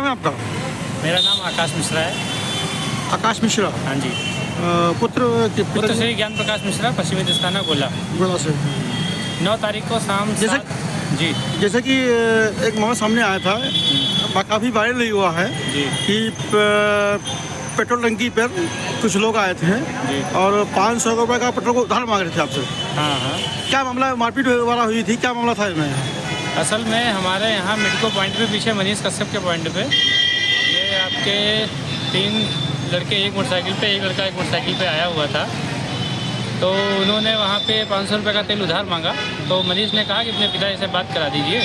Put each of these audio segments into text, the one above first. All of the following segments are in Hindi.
है आपका? मेरा नाम आकाश मिश्रा है। आकाश मिश्रा। हाँ जी। पुत्र श्री ज्ञान प्रकाश मिश्रा, पश्चिमी दस्ताना गोला। गोला से। 9 तारीख को शाम जी जैसे कि एक मामला सामने आया था, काफ़ी वायरल हुआ है जी कि पेट्रोल टंकी पर कुछ लोग आए थे और 500 रुपये का पेट्रोल को उधार मांग रहे थे आपसे। हाँ। क्या मामला, मारपीट वाला हुई थी, क्या मामला था इसमें? असल में हमारे यहाँ मेडिको पॉइंट पे पीछे मनीष कश्यप के पॉइंट पे ये आपके 3 लड़के एक मोटरसाइकिल पे, एक लड़का एक मोटरसाइकिल पे आया हुआ था। तो उन्होंने वहाँ पे 500 रुपये का तेल उधार मांगा। तो मनीष ने कहा कि अपने पिताजी से बात करा दीजिए।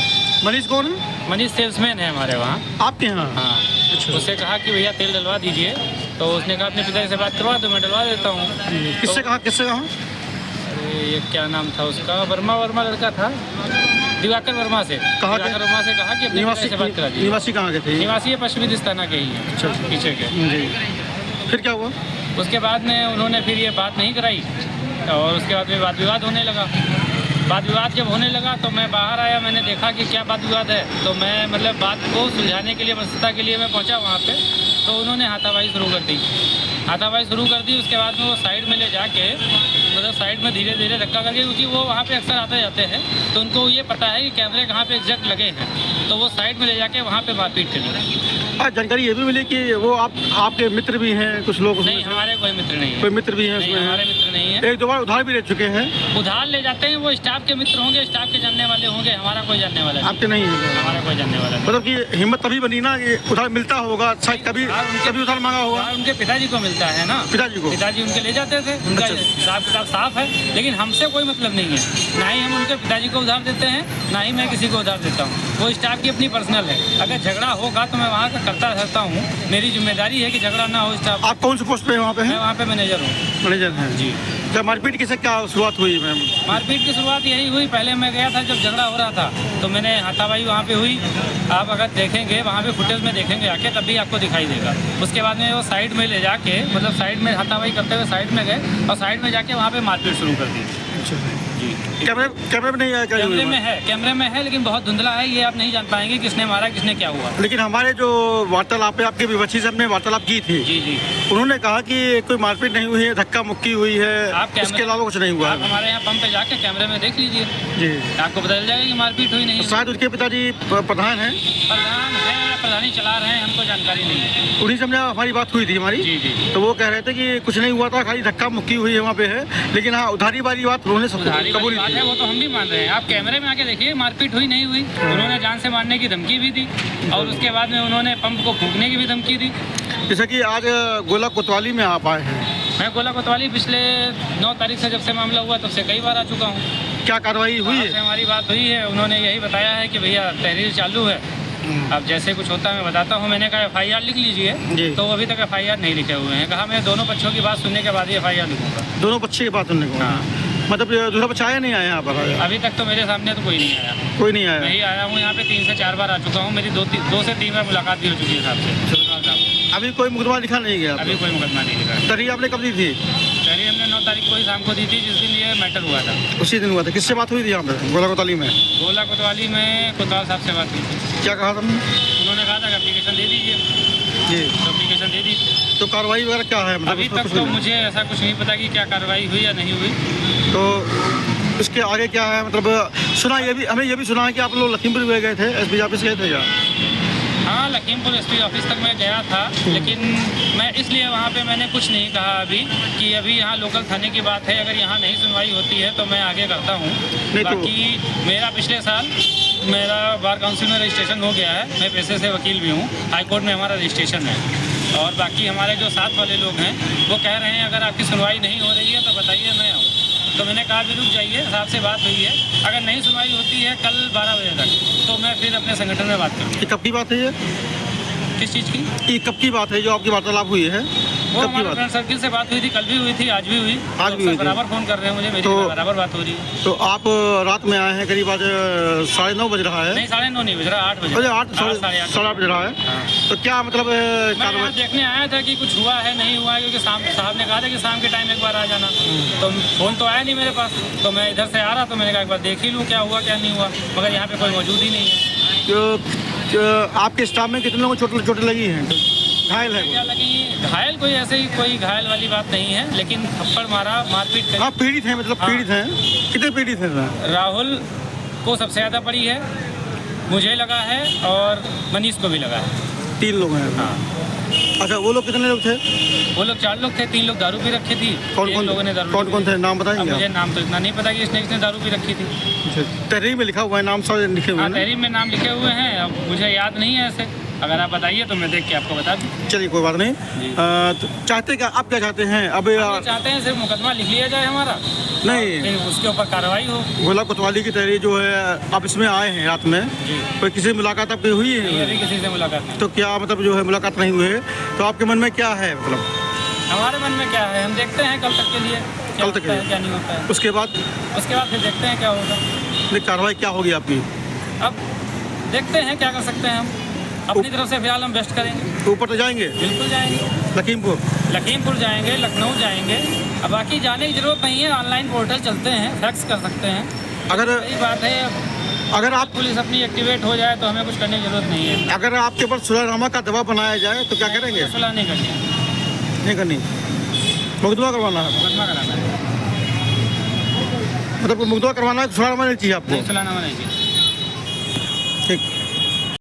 मनीष कौन है? मनीष सेल्समैन है हमारे वहाँ। आपके यहाँ? हाँ। अच्छा। उससे कहा कि भैया तेल डलवा दीजिए। तो उसने कहा अपने पिताजी से बात करवा दो, मैं डलवा देता हूँ। किससे कहा? अरे ये क्या नाम था उसका, वर्मा लड़का था, दिवाकर वर्मा से। दिवाकर वर्मा से कहा कि अपने पिताजी से बात करा दीजिए। निवासी कहाँ के थे? निवासी है पश्चिमी दस्ताना के ही है। अच्छा। पीछे के। फिर क्या हुआ? उसके बाद में उन्होंने फिर ये बात नहीं कराई और उसके बाद में वाद विवाद होने लगा। वाद विवाद जब होने लगा तो मैं बाहर आया, मैंने देखा कि क्या वाद विवाद है। तो मैं मतलब बात को सुलझाने के लिए, मध्यस्थता के लिए मैं पहुंचा वहाँ पे। तो उन्होंने हाथापाई शुरू कर दी। उसके बाद में वो साइड में ले जाके, मतलब साइड में धीरे धीरे धक्का करके, क्योंकि वो वहाँ पे अक्सर आते जाते हैं तो उनको ये पता है कि कैमरे कहाँ पे एग्जैक्ट लगे हैं। तो वो साइड में ले जाके वहाँ पे मारपीट करी। जानकारी ये भी मिली कि वो आपके मित्र भी हैं कुछ लोग? नहीं, हमारे कोई मित्र नहीं है। कोई मित्र भी हैं? हमारे मित्र नहीं है। 1-2 बार उधार भी ले चुके हैं। उधार ले जाते हैं, वो स्टाफ के मित्र होंगे, स्टाफ के जानने वाले होंगे। हमारा कोई जानने वाला नहीं। आपके नहीं है? हमारा कोई जानने वाला नहीं। मतलब कि हिम्मत तभी बनी ना कि उधार मिलता होगा, कभी उधार मांगा होगा। उनके पिताजी को मिलता है ना, पिताजी उनके ले जाते थे। उनका हिसाब किताब साफ है। लेकिन हमसे कोई मतलब नहीं है, ना ही हम उनके पिताजी को उधार देते हैं, ना ही मैं किसी को उधार देता हूँ। वो स्टाफ की अपनी पर्सनल है। अगर झगड़ा होगा तो मैं वहाँ का करता रहता हूँ। मेरी जिम्मेदारी है कि झगड़ा ना हो स्टाफ। आप कौन से पोस्ट पे वहाँ पे हैं? मैं वहाँ पे मैनेजर हूँ। मैनेजर हैं जी। जब मारपीट की से क्या शुरुआत हुई मैम? मारपीट की शुरुआत यही हुई, पहले मैं गया था जब झगड़ा हो रहा था तो मैंने हाथापाई वहाँ पे हुई। आप अगर देखेंगे वहाँ पे फुटेज में देखेंगे आके, तब भी आपको दिखाई देगा। उसके बाद में वो साइड में ले जाके, मतलब साइड में हाथापाई करते हुए साइड में गए और साइड में जाके वहाँ पे मारपीट शुरू कर दी। अच्छा जी। कैमरे में नहीं आया? कैमरे में है लेकिन बहुत धुंधला है, ये आप नहीं जान पाएंगे किसने मारा, किसने क्या हुआ। लेकिन हमारे जो वार्तालाप है, आपके विपक्षी से हमने वार्तालाप की थी। जी। उन्होंने कहा कि कोई मारपीट नहीं हुई है, धक्का मुक्की हुई है, इसके अलावा कुछ नहीं हुआ। आप हमारे यहाँ पंप पे जाके कैमरे में देख लीजिए जी, आपको पता चल जाएगा कि मारपीट हुई नहीं। शायद उसके पिताजी प्रधान हैं। प्रधानी चला रहे हैं, हमको जानकारी नहीं है। उन्हीं से हमारी बात हुई थी हमारी। जी। तो वो कह रहे थे कि कुछ नहीं हुआ था, खाली धक्का मुक्की हुई है वहाँ पे है। लेकिन हाँ, उधारी वाली बात उन्होंने कबूल है, वो तो हम भी मान रहे हैं। आप कैमरे में आके देखिए, मारपीट हुई नहीं हुई। उन्होंने जान से मारने की धमकी भी दी और उसके बाद में उन्होंने पंप को फूंकने की भी धमकी दी। जैसे कि आज गोला कोतवाली में आप आए हैं। मैं गोला कोतवाली पिछले 9 तारीख से जब से मामला हुआ तब से कई बार आ चुका हूँ। क्या कार्रवाई हुई है? हमारी बात हुई है, उन्होंने यही बताया है कि भैया तहरीर चालू है, अब जैसे कुछ होता है मैं बताता हूँ। मैंने कहा FIR लिख लीजिए, तो अभी तक FIR नहीं लिखे हुए हैं। कहा मैं दोनों पक्षों की बात सुनने के बाद ही FIR लिखूंगा। दोनों पक्षों की बात सुनने को? हाँ। मतलब दूसरा बच्चा आया नहीं आया यहाँ पर? अभी तक तो मेरे सामने तो कोई नहीं आया। कोई नहीं आया? मैं ही आया हूँ यहाँ पे, 3 से 4 बार आ चुका हूँ। मेरी 2 से 3 बार मुलाकात भी हो चुकी है साहब से। अभी कोई मुकदमा लिखा नहीं गया? अभी कोई मुकदमा नहीं लिखा। तहरीर आपने कब दी थी? तहरीर हमने 9 तारीख को ही शाम को दी थी, जिस दिन ये मैटर हुआ था। उसी दिन हुआ था? किससे बात हुई थी यहाँ पे गोला कोतवाली में? गोला कोतवाली में कोतवाल साहब से बात हुई थी। क्या कहा था? उन्होंने कहा था कि एप्लीकेशन दे दीजिए जी। तो एप्लीकेशन दे दी। तो कार्रवाई वगैरह क्या है? अभी तक तो मुझे ऐसा कुछ नहीं पता कि क्या कार्रवाई हुई या नहीं हुई। तो इसके आगे क्या है? मतलब सुना हमें ये भी सुना है कि आप लोग लखीमपुर गए थे, SPG ऑफिस गए थे क्या? हाँ, लखीमपुर SPG ऑफिस तक मैं गया था, लेकिन मैं इसलिए वहाँ पे मैंने कुछ नहीं कहा अभी कि अभी यहाँ लोकल थाने की बात है। अगर यहाँ नहीं सुनवाई होती है तो मैं आगे करता हूँ। बाकी मेरा पिछले साल मेरा बार काउंसिल में रजिस्ट्रेशन हो गया है। मैं पेशे से वकील भी हूँ, हाई कोर्ट में हमारा रजिस्ट्रेशन है। और बाकी हमारे जो साथ वाले लोग हैं वो कह रहे हैं अगर आपकी सुनवाई नहीं हो रही है तो बताइए, मैं आऊँ। तो मैंने कहा भी रुक जाइए, साहब से बात हुई है, अगर नहीं सुनवाई होती है कल 12 बजे तक तो मैं फिर अपने संगठन में बात करूँ। कब की बात है ये? किस चीज़ की? ये कब की बात है जो आपकी वार्तालाप हुई है? वो हमारे फ्रेंड सर्किल से बात हुई थी, कल भी हुई थी, आज भी हुई। आज भी हुई? बराबर फ़ोन कर रहे हैं मुझे, मेरी बराबर बात हो रही है। तो आप रात में आए हैं, करीब आज 9:30 बज रहा है? नहीं, 9:30 नहीं बज रहा, 8 बजे। 8:30 बज रहा है। तो क्या मतलब मैं देखने आया था कि कुछ हुआ है नहीं हुआ है, क्योंकि साहब ने कहा था कि शाम के टाइम एक बार आ जाना। तो फ़ोन तो आया नहीं मेरे पास, तो मैं इधर से आ रहा तो मैंने कहा एक बार देख ही लूँ क्या हुआ क्या नहीं हुआ, मगर यहाँ पे कोई मौजूद ही नहीं है। आपके स्टाफ में कितने लोगों को चोटें लगी हैं, घायल है? क्या लगी? घायल कोई ऐसे ही कोई घायल वाली बात नहीं है, लेकिन थप्पड़ मारा, मारपीट करी। हाँ, पीड़ित हैं, मतलब हाँ। पीड़ित हैं। कितने पीड़ित हैं सर? राहुल को सबसे ज़्यादा पड़ी है, मुझे लगा है और मनीष को भी लगा है। 3 लोग हैं। हाँ, अच्छा, वो लोग कितने लोग थे? वो लोग 4 लोग थे, 3 लोग दारू पी रखी थी। कौन एक कौन लोगों ने दारू कौन नहीं कौन पी। थे, नाम अब बताएंगे मुझे आप? नाम तो इतना नहीं पता कि इसने दारू पी रखी थी। अच्छा, तहरीर में लिखा हुआ है, नाम सब लिखे हुए हाँ, हैं। तहरीर में नाम लिखे हुए हैं, अब मुझे याद नहीं है ऐसे। अगर आप बताइए तो मैं देख के आपको बता दूँ। चलिए, कोई बात नहीं। जी। तो चाहते क्या, आप क्या चाहते हैं अब? हम ये चाहते हैं सिर्फ मुकदमा लिख लिया जाए हमारा, नहीं, फिर उसके ऊपर कार्रवाई हो। भोला कोतवाली की तहरीर जो है, आप इसमें आए हैं रात में, जी। कोई किसी से मुलाकात आपकी हुई नहीं, है? अभी किसी से मुलाकात नहीं। तो क्या मतलब जो है मुलाकात नहीं हुई है, तो आपके मन में क्या है मतलब? हमारे मन में क्या है, हम देखते हैं कल तक के लिए क्या कल तक के होता है, लिए? क्या नहीं होता है। उसके बाद उसके बाद फिर देखते हैं क्या होगा। कार्रवाई क्या होगी आपकी? अब देखते हैं क्या कर सकते हैं हम। अपनी तरफ से फिलहाल हम बेस्ट करेंगे। तो ऊपर तो जाएंगे, बिल्कुल जाएंगे, लखीमपुर जाएंगे, लखनऊ जाएंगे। अब बाकी जाने की जरूरत नहीं है, ऑनलाइन पोर्टल चलते हैं, फैक्स कर सकते हैं। अगर यही बात है, अगर आप पुलिस अपनी एक्टिवेट हो जाए तो हमें कुछ करने की जरूरत नहीं है। अगर आपके ऊपर सुलहनामा का दबाव बनाया जाए तो क्या करेंगे? सुलह नहीं करनी है, नहीं करनी, मुकदमा करवाना है। मुकदमा कराना है। मतलब मुकदमा करवाना है, सुलहनामा नहीं चाहिए आपको? नहीं, सुलहनामा नहीं चाहिए।